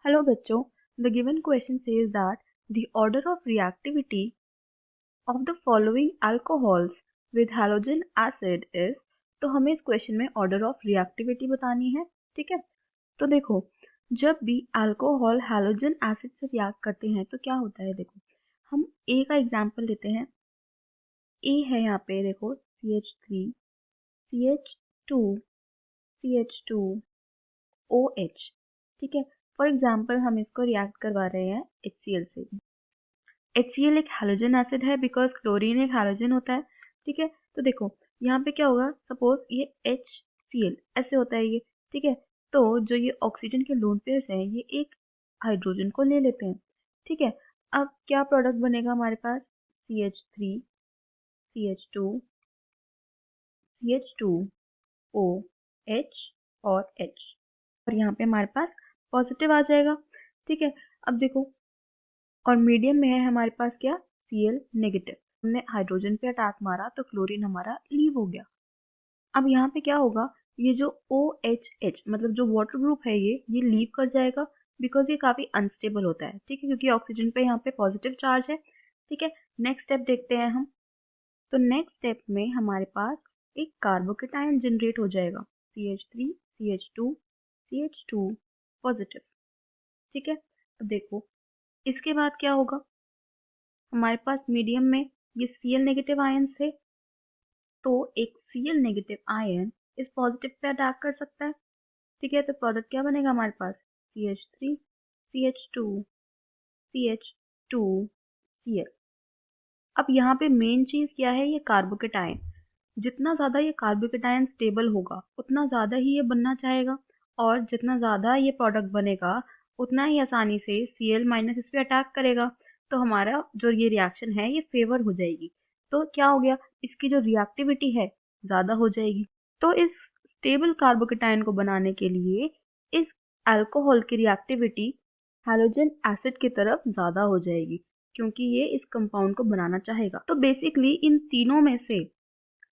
Hello बच्चों, the given question says that the order of reactivity of the following alcohols with halogen acid is। तो हमें इस question में order of reactivity बतानी है। ठीक है, तो देखो, जब भी अल्कोहल हैलोजन एसिड से रिएक्ट करते हैं तो क्या होता है। देखो, हम ए का एग्जांपल लेते हैं। ए है यहाँ पे, देखो CH3 CH2 CH2OH। ठीक है, फॉर एग्जाम्पल हम इसको रिएक्ट करवा रहे हैं HCl से। HCl एक हैलोजन एसिड है बिकॉज क्लोरीन एक हैलोजन होता है। ठीक है, तो देखो यहाँ पे क्या होगा, सपोज ये HCl ऐसे होता है ये। ठीक है, तो जो ये ऑक्सीजन के लोन पेयर्स हैं ये एक हाइड्रोजन को ले लेते हैं। ठीक है, अब क्या प्रोडक्ट बनेगा हमारे पास, CH3 CH2 CH2OH और H, और यहाँ पे हमारे पास पॉजिटिव आ जाएगा। ठीक है, अब देखो, और मीडियम में है हमारे पास क्या, Cl नेगेटिव। हमने हाइड्रोजन पे अटैक मारा तो क्लोरीन हमारा लीव हो गया। अब यहाँ पे क्या होगा, ये जो OHH मतलब जो वाटर ग्रुप है ये लीव कर जाएगा बिकॉज ये काफी अनस्टेबल होता है। ठीक है, क्योंकि ऑक्सीजन पे यहाँ पे पॉजिटिव चार्ज है। ठीक है, नेक्स्ट स्टेप देखते हैं हम। तो नेक्स्ट स्टेप में हमारे पास एक कार्बोकेटायन जनरेट हो जाएगा, CH3 CH2 CH2 पॉजिटिव। ठीक है, अब देखो इसके बाद क्या होगा, हमारे पास मीडियम में ये Cl नेगेटिव आयंस थे, तो एक Cl नेगेटिव आयन इस पॉजिटिव पे अटैक कर सकता है। ठीक है, तो प्रोडक्ट क्या बनेगा हमारे पास, CH3 CH2 CH2Cl। अब यहाँ पे मेन चीज क्या है, ये कार्बोकेटायन। जितना ज्यादा ये कार्बोकेटायन स्टेबल होगा उतना ज्यादा ही ये बनना चाहेगा, और जितना ज्यादा ये प्रोडक्ट बनेगा उतना ही आसानी से Cl माइनस इस पे अटैक करेगा। तो हमारा जो ये रिएक्शन है ये फेवर हो जाएगी। तो क्या हो गया, इसकी जो रिएक्टिविटी है ज्यादा हो जाएगी। तो इस स्टेबल कार्बोकेटायन को बनाने के लिए इस अल्कोहल की रिएक्टिविटी हैलोजन एसिड की तरफ ज्यादा हो जाएगी, क्योंकि ये इस कंपाउंड को बनाना चाहेगा। तो बेसिकली इन तीनों में से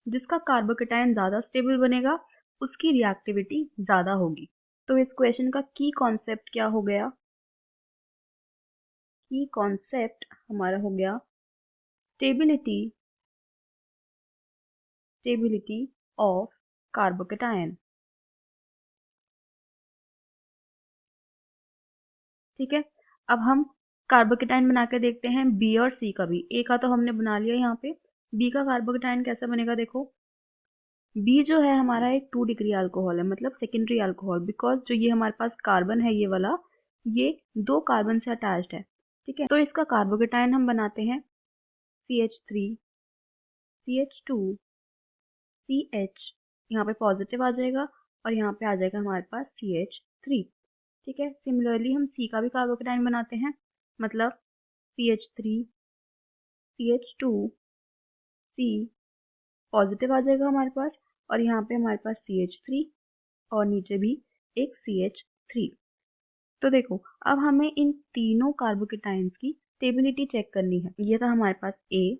जिसका कार्बोकेटायन ज्यादा स्टेबल बनेगा उसकी रिएक्टिविटी ज्यादा होगी। तो इस क्वेश्चन का की कॉन्सेप्ट क्या हो गया, की कॉन्सेप्ट हमारा हो गया स्टेबिलिटी स्टेबिलिटी ऑफ कार्बोकेटायन। ठीक है, अब हम कार्बोकेटायन बना के देखते हैं बी और सी का भी। ए का तो हमने बना लिया, यहाँ पे बी का कार्बोकेटायन कैसे बनेगा। देखो, बी जो है हमारा एक 2 डिग्री अल्कोहल है, मतलब सेकेंडरी अल्कोहल, बिकॉज जो ये हमारे पास कार्बन है ये वाला, ये 2 कार्बन से अटैच्ड है। ठीक है, तो इसका कार्बोकेटायन हम बनाते हैं CH3 CH2 CH, यहाँ पे पॉजिटिव आ जाएगा और यहाँ पे आ जाएगा हमारे पास CH3। ठीक है, सिमिलरली हम सी का भी कार्बोकेटायन बनाते हैं, मतलब CH3 CH2 C पॉजिटिव आ जाएगा हमारे पास, और यहाँ पे हमारे पास CH3 और नीचे भी एक CH3। तो देखो, अब हमें इन तीनों कार्बोकेटाइंस की स्टेबिलिटी चेक करनी है। ये था हमारे पास ए,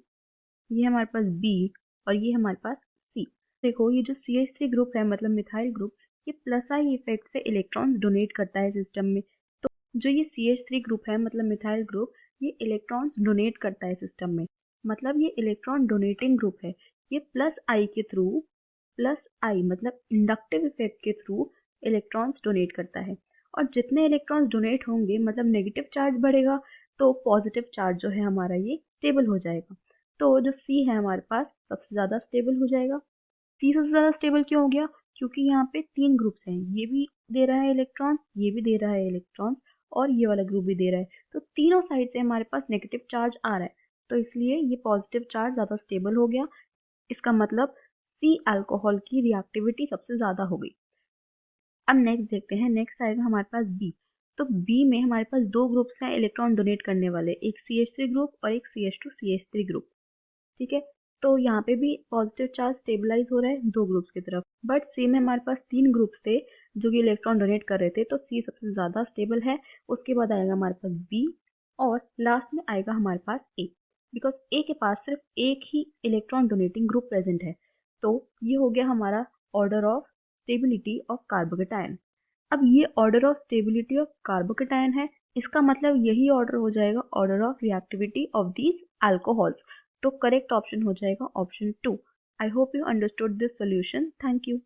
ये हमारे पास बी और ये हमारे पास सी। देखो, ये जो CH3 ग्रुप है मतलब मिथाइल ग्रुप, ये प्लस आई इफेक्ट से इलेक्ट्रॉन्स डोनेट करता है सिस्टम में। तो जो ये CH3 ग्रुप है मतलब मिथाइल ग्रुप, ये इलेक्ट्रॉन्स डोनेट करता है सिस्टम में, मतलब ये इलेक्ट्रॉन डोनेटिंग ग्रुप है। ये प्लस आई के थ्रू, प्लस आई मतलब इंडक्टिव इफेक्ट के थ्रू इलेक्ट्रॉन्स डोनेट करता है। और जितने इलेक्ट्रॉन्स डोनेट होंगे मतलब नेगेटिव चार्ज बढ़ेगा, तो पॉजिटिव चार्ज जो है हमारा ये स्टेबल हो जाएगा। तो जो सी है हमारे पास सबसे ज़्यादा स्टेबल हो जाएगा। सी सबसे ज़्यादा स्टेबल क्यों हो गया, क्योंकि यहाँ पे 3 ग्रुप्स हैं, ये भी दे रहा है इलेक्ट्रॉन्स, ये भी दे रहा है इलेक्ट्रॉन्स, और ये वाला ग्रुप भी दे रहा है। तो तीनों साइड से हमारे पास नेगेटिव चार्ज आ रहा है, तो इसलिए ये पॉजिटिव चार्ज ज़्यादा स्टेबल हो गया। इसका मतलब सी अल्कोहल की रिएक्टिविटी सबसे ज़्यादा हो गई। अब नेक्स्ट देखते हैं, नेक्स्ट आएगा हमारे पास बी। तो बी में हमारे पास 2 ग्रुप्स हैं इलेक्ट्रॉन डोनेट करने वाले, एक CH3 ग्रुप और एक CH2 CH3 ग्रुप। ठीक है, तो यहाँ पे भी पॉजिटिव चार्ज स्टेबलाइज हो रहा है 2 ग्रुप्स की तरफ। बट सी में हमारे पास 3 ग्रुप्स थे जो कि इलेक्ट्रॉन डोनेट कर रहे थे, तो सी सबसे ज़्यादा स्टेबल है। उसके बाद आएगा हमारे पास बी, और लास्ट में आएगा हमारे पास ए, बिकॉज ए के पास सिर्फ एक ही इलेक्ट्रॉन डोनेटिंग ग्रुप प्रेजेंट है। तो ये हो गया हमारा order of stability of carbocation. अब ये order of stability of carbocation है, इसका मतलब यही ऑर्डर हो जाएगा order of reactivity of these alcohols. तो करेक्ट ऑप्शन हो जाएगा option 2। I hope you understood this solution. Thank you.